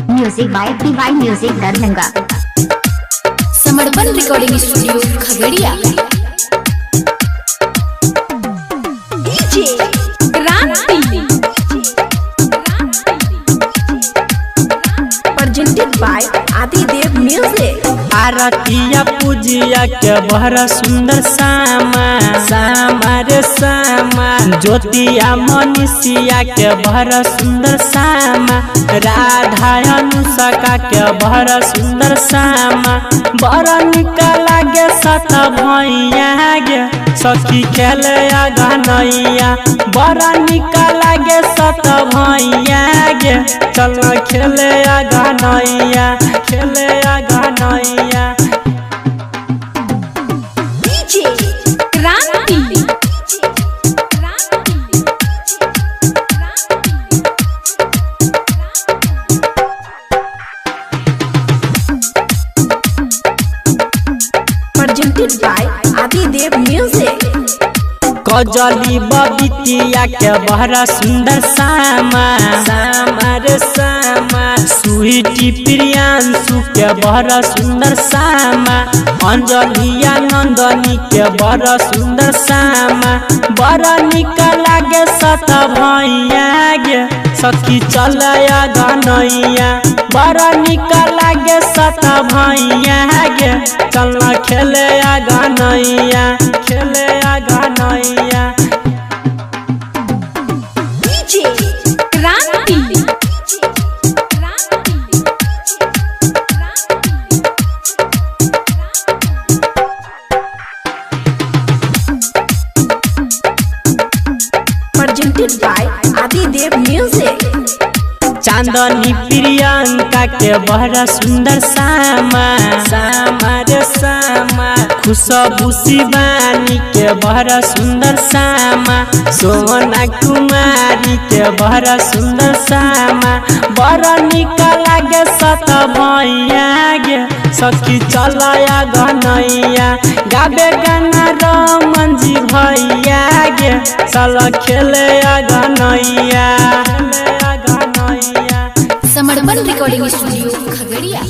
Music by PY music Darbhanga. Samarpan recording studio Khagaria. Presented by Adidev music. आरतिया पूजिया के बहरा सुंदर सामा सामा रे सामा। ज्योतिया मनीषिया के बहरा सुंदर सामा। राधा अनुष्का के बहरा सुंदर सामा। बड़ा निका लागे सत भैया गे सखी खेले गनैया। बड़ा निका लागे सत भैया गे चल खेले गनैया खेले गनैया। Presented by Adidev music. कजली बबितिया के बहरा सुंदर सामा सामा रे सामा। स्वीटी प्रियांशु के बहरा सुंदर सामा। अंजलिया नंदनी के बड़ा सुंदर सामा। बड़ा निका लागे सत भैया गे सखी चल गनैया। बड़ा निका लागे सत भैया गे चल खेले गनैया खेले गनैया। Presented by Adidev music. Chandni Priyanka के बहरा सुंदर सामा सामा रे सामा। खुशबू शिवानी के बहरा सुंदर सामा। सोना कुमारी के बहरा सुंदर सामा। बड़ा निका लागे सत भैया गे सखी चल गनैया। गाबे गाना रमन जी भैया गे चल खेले गनैया। समर्पण रिकॉर्डिंग स्टूडियो खगड़िया।